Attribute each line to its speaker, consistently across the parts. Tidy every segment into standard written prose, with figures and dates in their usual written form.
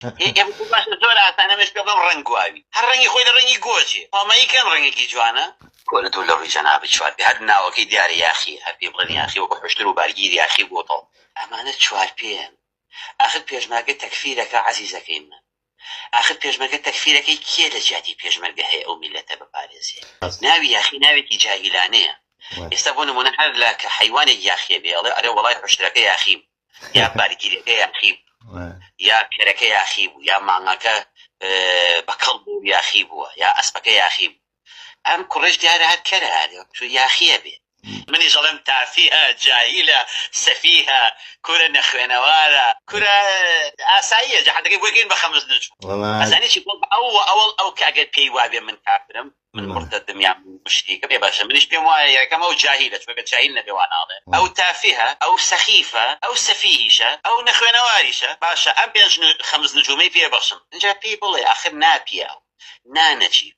Speaker 1: باش زۆر ئاسانە مش پێ بڵم ڕەنگواوی هەر ڕەنگی خۆی لە ڕەنگی گۆچێ پاڵمەییکەن ڕەنگێکی جوانە کۆلە تۆ لە ڕووی جەنابەت چوار بێ هەر ناوەکەی دیارە یاخی هەر پێ بڵێن یاخی وەکو حوشتر و بارگیر یاخی بۆتەڵ ئەمانە چوار پێیان آخر پێشمەرگە تەکفیرەکە عەزیزەکەی من آخر پێشمەرگە تەکفیرەکەی کێ لە جیاتی پێشمەرگە هەیە ئەو میلەتە بپارێزێ ناوی یاخی ناوێکی جاهیلانەیە ئێستا بۆ نمونە هەر لە کە حیوانێک یاخیە بێ ئەڵێ ئەرێ وەڵای حوشترەکە یاخیم یا بارگیرەکە یاخیم یا کەرەکە یاخی بوو یا مانگەکە بەکەڵ بوو یاخی بووە یا ئەسپەکە یاخی بوو ئەم کوڕێش دیارە هەر کەرە هەر یاخیە بێ منی ژەڵێم تافیهە جاهیلە سەفیهە کورە نەخوێنەوارە کورە ئاساییە جەحەتەکەی بۆگەین بە خەمز نچوو ئەزانێکی ئەوڵ ئەو کە ئەگەر پێی وابێ من کافرم من مرتدم یا مشتێکە بێ باشە منیش پێم وایە یەکەم ئەو جاهیلە چونکە جاهیل نەبێواناڵێ ئەو تافیهە ئەو سەخیفە ئەو سەفیهیشە ئەو نەخوێنەواریشە باشە ئەم پێنج خەمز نجومەی پێ بەخشم اینجا پێی بڵێ ئاخر ناپیە نانەچی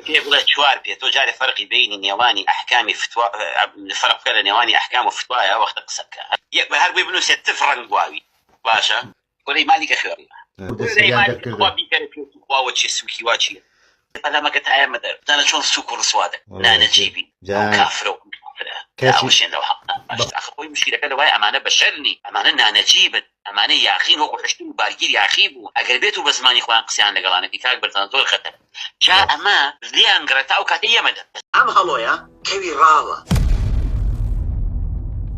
Speaker 1: پێ بڵێ چوار پێ تۆ جارێ فەرقی بینی نێوانی ئەحکامی فتوا فەرق بکە لە نێوانی ئەحکام و فتوایە وەختە قسە بکە بە هەر بۆی بنووسێت تف ڕەنگواوی باشە وەرەی مالیکە خوێڕیمە واوە چێ سووکی وا چییە بەلامەکە تایە مەدەر زانە چۆن سووک و ڕسوا دەکەن نانەجیبی کافرە و ئەوشێن لەو خۆی مشکلەکە لەوای ئەمانە بەشەرنی ئەمانە نانەجیبن ئەمانە یاخین وەکو حشتن و بارگیر یاخی بوو ئەگەر بێت و بە زمانی خۆیان قسەیان لەگەڵانەکەی کاک بەرزان زۆر خەتەر جا ئەمە لیان گرەتا ئەو کاتە ئێمەدە ئەم هەڵۆیە کەوی ڕاوە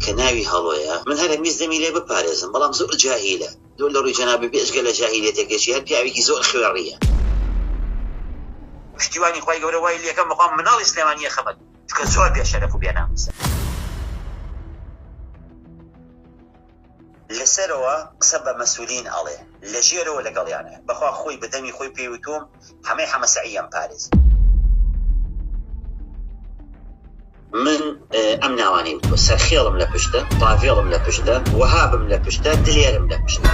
Speaker 1: کە ناوی هەڵۆیە من هەرە میز دەمی لێ بپارێزم بەڵام زۆر جاهیلە زۆر لە ڕووی جەنابە بێژگە لە جاهیلێتێکێکی هەر پیاوێکی زۆر خوێڕیە پشتیوانی خوای گەورە وای لێ یەکەم مەقام مناڵی سلێمانیە خەمەت چونکە زۆر بێشەرەف و بێناموسە لەسەرەوە قسە بە مەسئولین ئەڵێ لە ژێرەوە لەگەڵیانە بەخوا خۆی بەدەمی خۆی پێوتۆم هەمەی حەمەسەعیان پارێز من ئەم ناوانەی وتۆ سەرخێڵم لە پشتە تاڤێڵم لە پشتە وەهابم لە پشتە دلێرم لە پشتە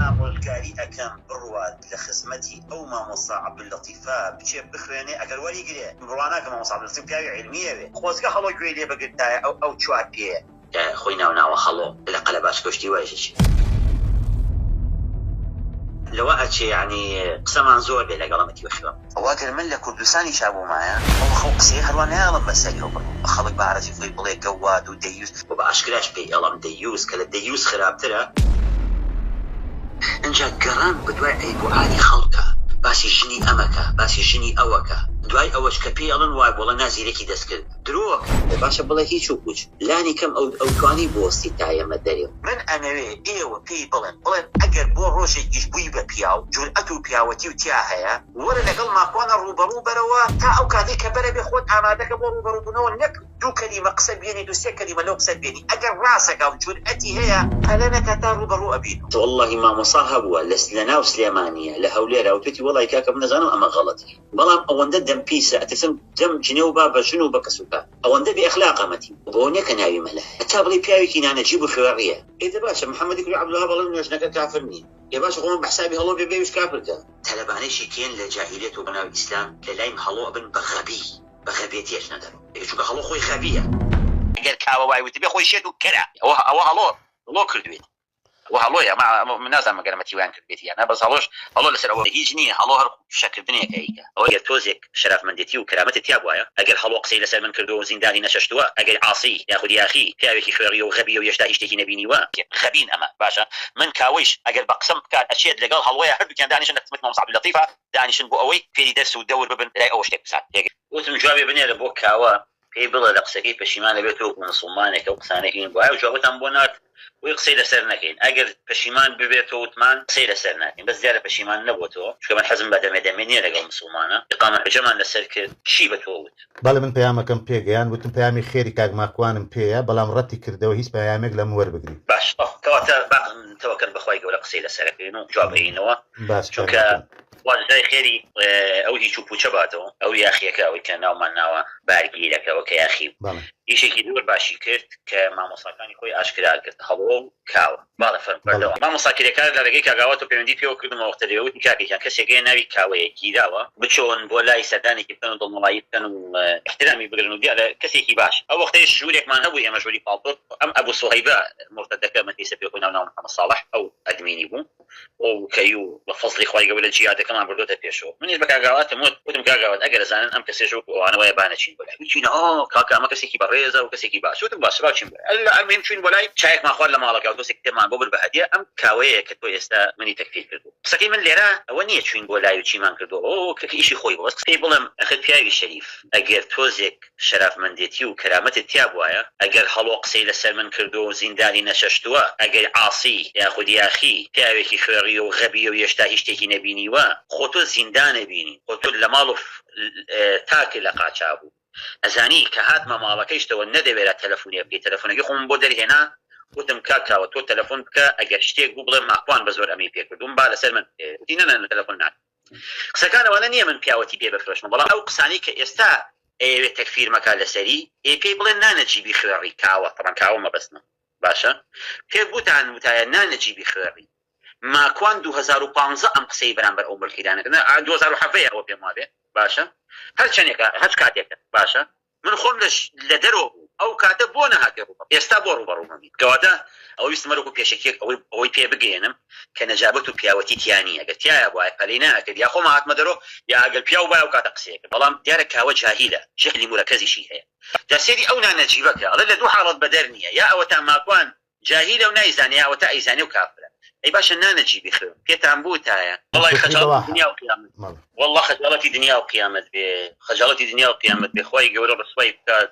Speaker 1: ئامۆژگاری ئەەکەم بڕوات لە خزمەتی ئەو مامۆستا عەبدولەتیفە بچێ بخوێنێ ئەگەر وەریگرێ بڕواناکە مامۆستا عەبدولەتیف پیاوی عیلمیە بێ خۆزگە هەڵۆی گوێ لێ بەگرتایە ئەو چوار پێیە خۆی ناوناوە هەڵۆ لە قەلەباش کۆشتی وایشی لەوە ئەچێ یعنی قسەمان زۆر بێ لەگەڵەمەتی بەخوێ ئەوەگەر من لە کوردستانی شابوومایە ئەو خەڵ قسەی هەروە نەیاڵم بەسەریەوە بە خەڵک بە عەرەبی خۆی بڵێ گەواد و دەیوس و بە ئاشکراش پێی ئەڵەم دەیوس کە لە دەیوس خراپترە اینجا گەڕان بەدوای عیب و عادی خەڵکە باسی ژنی ئەمەکە باسی ژنی ئەوەکە دوای ئەوەش کە پێی ئەڵن وای بۆڵە نازیرێکی دەستکرد درۆک باشە بڵێ هیچ و پوچ لانی کەم ئەو توانی بۆستی تا ئێمە دەرێ من ئەمەوێ ئێوە پێی بڵێن ئەگەر بۆ ڕۆژێکیش بووی بە پیاو جورئەت و پیاوەتی و تیا هەیە وەرە لەگەڵ ماکوانە ڕوبەڕوو بەرەوە تا ئەو کاتێک کە بەرە بێ خۆت ئامادەکە بۆ ڕوبەڕووبوونەوە نەک دوو کەلیمە قسە بێنی دو سێ کەلیمە لەو قسە بێنی ئەگەر ڕاستەکە و جورئەتی هەیە هەلەنەکە تا ڕوبەڕوو ئەبین وەڵڵاهی مامۆستا هەبووە لە ناو سلێمانیە لە هەولێرە وتوتی وەڵی کاکە نەزانم ئەمە غەڵەتی بەڵام ئەوەندە دەم پیسە ئەتەسم دەم جنێ و با بە ژن و بە کەسوکە ئەوەندە بێ ئەخلاقەمەتی بۆ نییە کە ناوی مەلە هەتا بڵێ پیاوێکی نانەجیب و خوێڕیە ئێدە باشە محەممەدی کوڕی عەبدوڵڵاه بەڵێن نوێژنەکە کافر نییە ێ باشە خۆم بە حسابی هەڵۆ بێ بێویش کافرکە تەلەبانەیشی کێن لە جاهیلێت و بەناو ئیسلام لە لایم هەڵۆ بن بە غەبی بە غەبێتیەش نەدەن چونکە هەڵۆ خۆی خەبیە ئەگەر کاوە وای وتی بێ خۆی شێت و کەرە ئەوە هەڵۆ کردوێت وهەڵۆیە من نازانم گەرمەتیوان کردێتی یانە بەس هەڵۆ لەسەر ئەوە هیچ نییە هەڵۆ هەر شەکردنێکە ئیکە ئەوە گەر تۆزێک شەرافمەندێتی و کرامەتت تیا بووایە ئەگەر هەڵۆ قسەی لەسەر من کردو و زیندانی نەشەشتووە ئەگەر عاسی یاخود یاخی پیاوێکی خوێڕی و غەبی و هێشتا هیچ شتێکی نەبینیوە غەبین ئەمە باشە من کاوەیش ئەگەر بە قسەم بکات ئەچێت لەگەڵ هەڵۆیە هەردووکیان دانیشن لە خزمەت مامۆستا عەبدولەتیفە دانیشن بۆ ئەوەی فێری دەرس و دەور ببن لای ئەوە شتێک بسات وتم جوابێ بنێرە بۆ کاوە پێی بڵێ لە قسەکەی پەشیمانە بێتەوە مسڵمانێکە و قسانێکی بۆ ئاو جوابەتان بۆ نات وی قسەی لەسەر نەکەین ئەگەر پەشیمان ببێتەوە وتمان قسەی لەسەر ناکەین بەس دیارە پەشیمان نەبووەتەوە چونکە من حەزم بە دەمێدەمێ نییە لەگەڵ مسڵمانە ئیقامە حوجەمان لەسەر کرد چی بە تۆ وت
Speaker 2: بەڵێ من پەیامەکەم پێگەیان وتم پەیامی خێری کاک ماکوانم پێیە بەڵام ڕەتی کردەوە هیچ پەیامێک لەم وەربگری
Speaker 1: باش کەواتە تەوەکەل بەخوای گەورە قسەی لەسەرەکەین و جوابەینەوە چونکە وازای خێری ئەو هیچ و پوچە باتەوە ئەو یاخیەکە ئەوەی کە ناومان ناوە بارگیرەکەەوە کە یاخی یشێکی دوور باشی کرد کە مامۆساکانی خۆی ئاشکرا کرد هەڵۆ کاوە باڵە فەرمبەردەوە مامۆساکرێکار لە ڕێگەی کاگاوات و پەیوەندی پێوە کردمەوە وەختە دەوتی کاکێکیان کەسێکەیە ناوی کاوەیەکی داوە بچۆن بۆ لای سەردانێکی بکەن و دڵنەڵایی بکەن و احترامی بگرن و دیارە کەسێکی باش ئەو وەختەی ژوورێکمان هەبوو ئێمە ژووری پاڵتۆ ئەم ئەبوو سوهەیبە مرتەدەکە مەتیسە پێ ناو محەممەد ساڵح ئەو ئەدمینی بوو ئەو کەی و بە فەزلی خۆی گەورە لە جیهادەکەمان بردوتە پێشەوە منیش بە کاگاواتم وتم کاگاوات ئەگەر دەزانن ئەم کەسێ ئەوانەوەیە بانەچین بۆ لای بچینە کاکە ئەمە کەسێکی بەڕێزە و کەسێکی باش وتم باش ڕاچین ئەلمهم چوین بۆ لای چایەکمان خوارد لە ماڵەکە و دۆستێک تێمان بۆ بر بە هەدیە ئەم کاوەیە کە تۆ ئێستا منی تەکفیر کردو قسەکەی من لێرە ئەوە نییە چوین بۆ لای و چیمان کردو ئەو کەکە ئیشی خۆی بۆ قسەی بڵێم ئەخت پیاوی شەریف ئەگەر تۆزێک شەرافمەندێتی و کەرامەتت تیا بووایە ئەگەر هەڵۆ قسەی لەسەر من کردو و زیندانی نەشەشتووە ئەگەر عاسی یاخود یاخی پیاوێکی خوێڕی و غەبی و هێشتا هیچ شتێکی نەبینیوە خۆ تۆ زیندانە بینی خۆ تۆ لە ماڵ و تاکە لە قاچا بوو ئەزانی کە هاتمە ماڵەکەیشتەوە نەدەوێرە تەلەفۆنی بکەی تەلەفۆنەکەی خۆم بۆ دەرهێنا وتم کاکاوە تۆ تەلەفۆن بکە ئەگەر شتێک بوو بڵێ ماخوان بە زۆر ئەمی پێکردوم با لەسەر من نە تەلەفۆن ناکە قسەکانەوەە نییە من پیاوەتی پێ بفرۆشم بەڵام ئەو قسانی کە ئێستا ئەوێت تەکفیر مەکا لەسەری پێی بڵێن نانەجیبی خوێڕی کاوە طبعاً کاوە مەبەستمە باشە پێ بوتان وتایە نانەجیبی خوێڕی ماکوان 2015 ئەم قسەی بەرامبەر ئەو ملکیدانەکردن 2007 ئەوە پێم وابێ باشە هەر چەندێکە هەر کاتێکە باشە من خۆم لە دەرەوە بوو ئەو کاتە بۆ نەهاتێ ئێستا بۆ ڕوبەڕوومەبی کەواتە ئەوەی ویستمەرەوە پێشێکێک ئەوەی پێ بگەێنم کە نەجابەت و پیاوەتی تیانی ئەگەر تایە بۆ پەلەی ناکرد یا خۆم هاتمە دەرۆ یا ئەگەر پیا و بایە و کاتە قسەیەکرد بەڵام دیارە کاوە جاهیلە ژەهلی مورەکەزیشی هەیە دەسێری ئەو نانەجیبەکە ئەڵێ لە دوو حاڵەت بەدەر نییە یا ئەوە تا ماکوان جاهیلە و نایزانێ ئەوە تا ئەیزانێ و کافرە ئەی باشە نانەجیبی خوێ پێتان بووتایە وڵی خەجاڵەتی دنیا و قیامەت والله خەجاڵەتی دنیا و قیامەت بێ خەجاڵەتی دنیا و قیامەت بێ خۆی گەورە ڕسوای بکات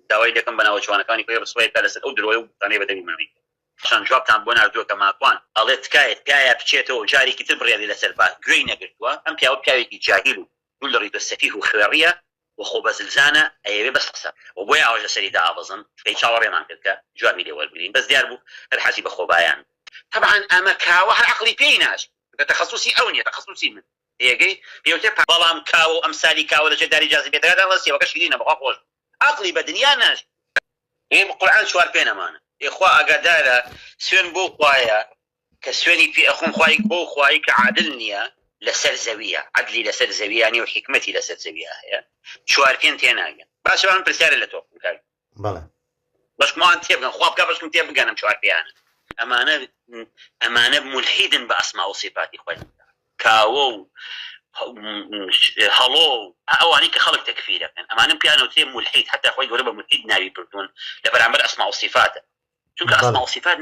Speaker 1: داوای دەکەم بە ناوەجوانەکانی خۆی ڕسوای بکات لەسەر ئەو درۆی و تانەی بەدەمی منەوەی شان جوابتان بۆ نردووە کە ماکوان ئەڵێ تکایە تکایە بچێتەوە جارێکی تر بڕێدی لەسەر با گوێی نەگرتووە ئەم پیاوە پیاوێکی جاهیل و دوو لە ڕیتە سەفیه و خوێڕیە وخۆ بەزلزانە ئەیەوێ بەس قسە و بۆیە ئەوەش لەسەری داوەزن کەی چاوەڕێمان کرد کە جوابی لێ وەربگرین بەس دیار بوو هەر حەزی بە خۆبایان طبعا ئەمە کاوە هەر عەقڵی پێی ناچێت تەخەسوسی ئەو نییە تەخەسوسی من هێگەی پێوتێ بەڵام کاوە و ئەمسالی کاوە لە جێداری جاذبێتەکەدا وەسیەوەکە شیرینە بەخوا خۆش عەقڵی بە دنیا ناچێت قورئان چوار پێ نەمانە ئێخوا ئاگادارە سوێن بۆ خوایە کە سوێنی پێ ئەخۆم خوای بۆ خوای کە عادل نییە لەسەر زەویە عەدلی لەسەر زەویانی و حیکمەتی لەسەر زەویە هەیە چوار پێن تێناگەن باشە من پرسیارە لە تۆ بکات
Speaker 2: بەڵێ
Speaker 1: بەشمان تێ بگەن خوا بکە بەشم تێ بگەنم چوار پێیانە ئەمانە ملحیدن بە ئەسما و صفاتی خۆی کاوە و هەڵۆ ئەوانی کە خەڵک تەکفیرەکەن ئەمانم پیانەوتێ ملحید حتا خۆی گەورە بە ملحید ناوی بردوون لە بەرامبەر ئەسما و صفاتە چونکە ئەسما و صفات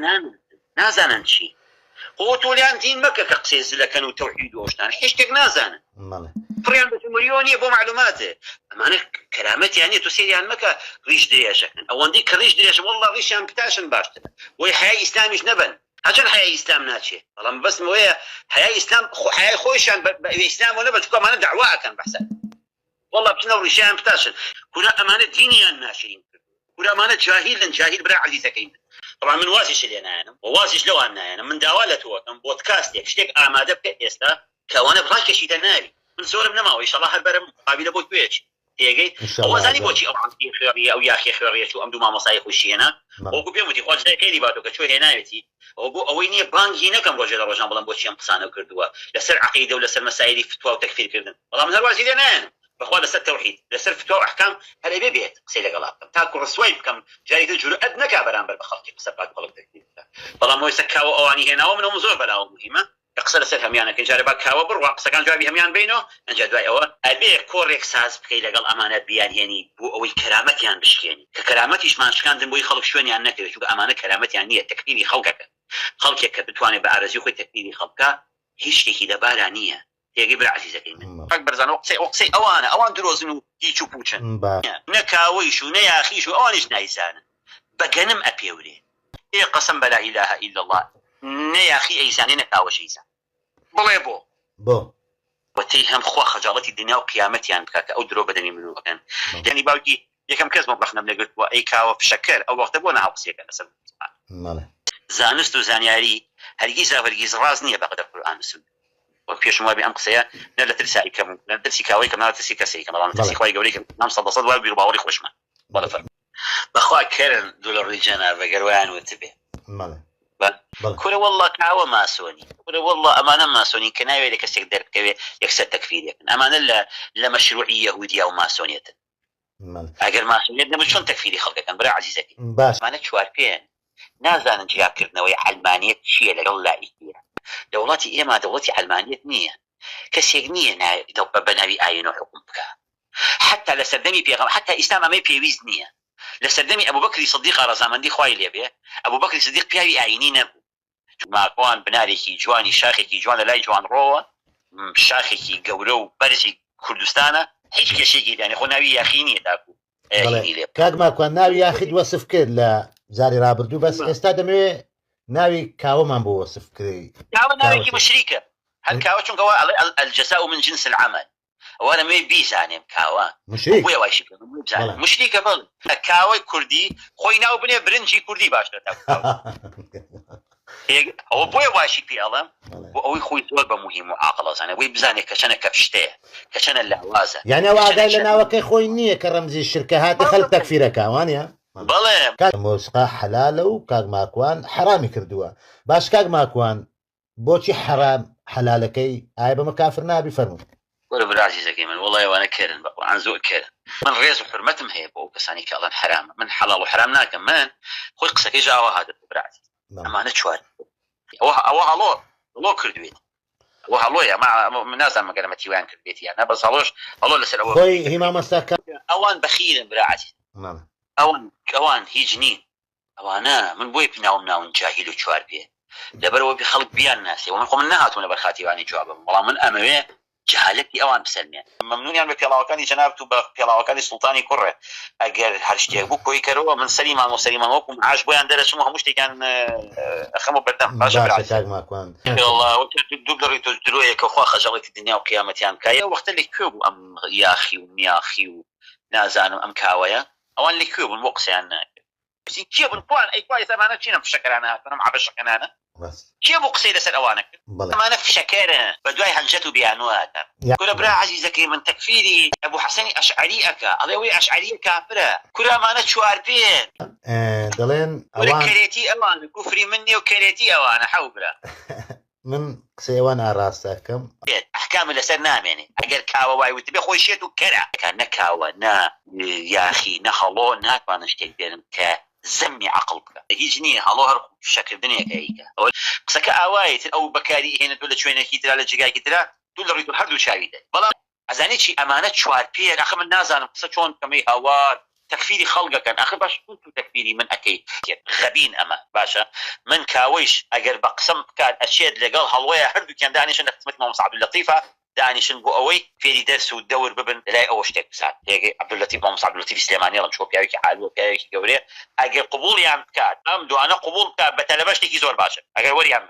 Speaker 1: نازانن چی خۆ تۆلیان دین مەکە کە قسەی زلەکەن و تەوحید و ئەوشتان هیچ شتێک نازانن پڕیان بە ملیۆنیە بۆ معلوماتێ ئەمانە کەرامەتیان نیە تۆ سێریان مەکە ڕیش درێژەکەن ئەوەندەی کە ڕیش درێژە وەڵڵا ڕیشیان بتاشن باشترە وەی حیای ئیسلامیش نەبن هەچەند حیای ئیسلام ناچێت بەڵام بەسم وەیە حیای ئیسلام حیای خۆیشان بە ئیسلام و نەبن چونکە ئەمانە دەعوا ئەکەن بەحسەن وەڵڵا بچنە و ڕیشیان بتاشن کورە ئەمانە دینیان ناشرین کورە ئەمانە جاهیلن جاهیل برا عەزیزەکەی من طبعا من وازیش لێ نایەنم وازیش لەوان نایەنم من داوا لە تۆکەم بۆدکاستێک شتێک ئامادە بکە ئێستا کەوانە بڕاکێشیدە ناوی من زۆرم نەماوە ئینشەڵڵا هەر بەرەم قابلە بۆ توێچ تێگەی ئەوەزانی بۆچی ئەو عەنسی خوێڕیە ئەو یاخی خوێڕیە و ئەم دوو مامۆسای خۆشیێنە وەکو پێم وتی خۆش خێری باتۆ کە چۆ هێناوێتی ئەو بۆ ئەوەی نییە بانگی نەکەم ڕۆژێ لە ڕۆژان بڵم بۆچی ئەم قسانە کردووە لەسەر عەقیدە و لەسەر مەسایلی فتوا و تەکفیرکردن بەڵام من هەر وازی لێ نایەنم بەخوا لەسەر تەوحید لەسەر فتوا و ئەحکام هەر ئەبێ بێت قسەی لەگەڵا بکەم تاکو ڕسوای بکەم جارێکتر جورئەت نەکا بەرامبەر بە خەڵکی قسە بکات خەڵک تەکفیر بکات بەڵام ئەوەی کاوە ئەوانی هێناوە منەوە زۆر بەلاوە مهمە قسە لەسەر هەمیانەکەن جارێ با کاوە بڕوا قسەکان جوابی هەمیان بینەوە ئەنجا دوای ئەوە ئەبێ کۆڕێک ساز بکەی لەگەڵ ئەمانە بیانهێنی بۆ ئەوەی کەرامەتیان بشکێنی کە کەرامەتیشمان شکاندن بۆی خەڵک شوێنیان نەکەوێت چونکە ئەمانە کەرامەتیان نییە تەکفیری خەڵکەکە خەڵکێک کە بتوانێت بە ئارەزوی خۆی تەکفیری خەڵکە هیچ شتێکی لەبارا نییە تێگەی برا عەزیزەکەی من فەق بەرزانەوە قسەی ئەوانە ئەوان درۆزن و هیچ و پوچن نە کاوەیش و نە یاخیش و ئەوانیش نایزانن بەگەنم ئەپێورێ ئێ قەسەم بە لا ئیلاهە ئیلا الله نە یاخی ئەیزانێ نە کاوەش ئەیزان بڵێ بۆ وەتەی هەم خوا خەجاڵەتی دنیا و قیامەتیان بکات کە ئەو درۆ بەدەمی مرۆڤەکەن یعنی باوکی یەکەم کەس مەبلەغ نەبنەگرتووە ئەی کاوە فشەکەر ئەو وەختە بۆ نەهاو قسەیەکە لەسەر زانست و زانیاری هەرگیز ڕاز نییە بەقەدەر قورئان و سونە پێشم وابێ ئەم قسەیە نە لە ترسایی کەم لە ترسی کاوەی کەم ناوە ترسی کەسێکم بەڵام ترسی خوای گەورەی کەم نام 100% وای بیر باوەڕی خۆشمان بخوا كرن دول الرجال بقروان وتبه
Speaker 2: ماله
Speaker 1: كل والله كاوة ماسوني كل والله أمانة ماسوني كناوي لك استقدر كوي يكسر تكفيرك أمانة لا مشروعية يهودية أو ماسونية أجر ماسونية ده مش شون تكفيري خلقك كان برا عزيزك
Speaker 2: باش
Speaker 1: أمانة شوار فين نازل نجيا كرنا ويا علمانية شيء لله إياه دولتي إيه ما دولتي علمانية نية كسيجنية نا دو بنابي آينو حكمك حتى لسردمي بيغم حتى إسلام ما بيويز نية لسردمي أبو بكر صديق رزامندي خوي ليه أبو بكر صديق بيها آينين ما كوان بنارێکی جوانی شاخێکی جوانە لای جوان ڕۆوە شاخێکی گەورە و بەرزی کوردستانە هیچ کێشێکی دانی خۆ ناوی یاخی نییە تاکو
Speaker 2: کاک ماکوان ناوی یاخید وەسف کرد لە جاری ڕابردوو بەس ئێستا دەمەوێت ناوی کاوەمان بۆ وەسف کردی
Speaker 1: کاوە ناوێکی مشریکە هەر کاوە چونکەوە الجەزاء من جنس العمل ئەوە لەمەوێ بیزانێم کاوە بۆیە وایشی مشریکە بڵ کاوەی کوردی خۆی ناو بنێ برنجی کوردی باشتر ئەوە بۆیە واشی پێ ئەڵم بۆ ئەوەی خۆی زۆر بە مهم و عاقڵەزانە وی بزانێت کە چەنە کەفشتەیە کە چەنە لاوازە
Speaker 2: یعنی ئەوە ئاگای لە ناوەکەی خۆی نییە کە ڕەمزی شرکە هاتە خەڵک تەکفیرەکە وانە
Speaker 1: بەڵێ
Speaker 2: کاک مۆسقا حەلالە و کاک ماکوان حرامی کردووە باش کاک ماکوان بۆچی حرام حەلالەکەی ئایا بەمە کافر نابی فەرمووی
Speaker 1: وەرە برازیزەکەی من وەڵای وانە کردن بەقورآن زۆر کردن من ڕێز و حرمەتم هەیە بۆ کەسانی کە ئەڵەن حرامە من حەڵاڵ و حرام ناکەم من خۆی قسەکەی ژاوە هاتە برازیز ئەمانە چوار ئەوە هەڵۆ کردوێت ئەوە هەڵۆیە من نازانم مەگەر ئەمە تیوان کردێت یان بەس هەڵۆ لەسەر ئەوە
Speaker 2: خۆی هیمامەستاکە
Speaker 1: ئەوان بەخیرن برازیز ئەوان هیچ نین ئەوانە من بۆی پناوم ناون جاهیل و چوار پێ لەبەرەوە بێ خەڵک بیان ناسێ و من خۆ من نهاتوون لەبەر خاتیوانی جوابم بەڵام من ئەمەوێ جهالەتی ئەوان بسەلمێن مەمنونیان بە پێڵاوەکانی جەنابەت و بە پێڵاوەکانی سوڵتانی کوڕێ ئەگەر هەر شتێک بوو کۆی کەرەوە من سەریمان وەکو معاش بۆیان دەرەچم و هەموو شتێکیان ئەخەمە بەردەم
Speaker 2: باشە ماکوان
Speaker 1: دوو دەڕی تۆ درۆیە کە خوا خەجاڵێتی دنیا و قیامەتیان کایە وەختە لەکوێ بوو ئەم یاخی و نیاخی و نازانم ئەم کاوەیە ئەوان لەکوێ بوون بۆ قسەیان ناکرد کێ بوون کوان ئەی کوای زەمانە چینە فشەکەرانە هاتنم عەبەشەکەنانە کێ بۆ قسەی لەسەر ئەوانە کرد ئەمانە فشەکەرە بە دوای هەنجەت و بیانواتە کورە برا عەزیزەکەی من تەکفیری ئەبوو حەسەنی ئەشعەری ئەکا ئەڵێ ئەوەی ئەشعەریە کافرە کورە ئەمانە چوار پێن
Speaker 2: دەڵێن
Speaker 1: ئەوان کەرێتی ئەوانە کوفری من نیە و کەرێتی ئەوانە حەو برا
Speaker 2: من قسەی ئەوان ئاڕاستەکەم
Speaker 1: ئەحکامە لەسەر نامێنێ ئەگەر کاوە وای وتبێ خۆی شێت و کەرە نەکاوە نا یاخی نەهەڵۆ ناتوانن شتێک بێنن کە زەمی عقل بکە هیچ نییە هەڵۆ هەر شەکردنێکە ئیکە قسەکە ئاوایەت ئەو بەکاری هێنێتۆ لە شوێنێکی ترا لە جگایکی ترا دوو لە ڕیت و هەردوو چاوی دێت بەڵام ئەزانێت چی ئەمانە چوار پێن ئەخە من نازانم قسە چۆن کەمەی هاوار تەکفیری خەڵگەکەن ئەخە باش تو تەکفیری من ئەکەی غەبین ئەمە باشە من کاوەیش ئەگەر بە قسەم بکات ئەچێت لەگەڵ هەڵوەیە هەردووکیان دانیشن لە خزمەت مامۆستا عەبدولەتیفە دانیشن بۆ ئەوەی فێری دەرس و دەور ببن لای ئەوە شتێک بسات هێگەی عەبدولەتیف مامۆستا عەبدولەتیفی سلێمانی چۆ پیاوێکی عالوە پیاوێکی گەورەیە ئەگەر قبوڵیان بکات ئەم دوانە قبوڵ بکات بە تەلەبە شتێکی زۆر باشە ئەگەر وەریان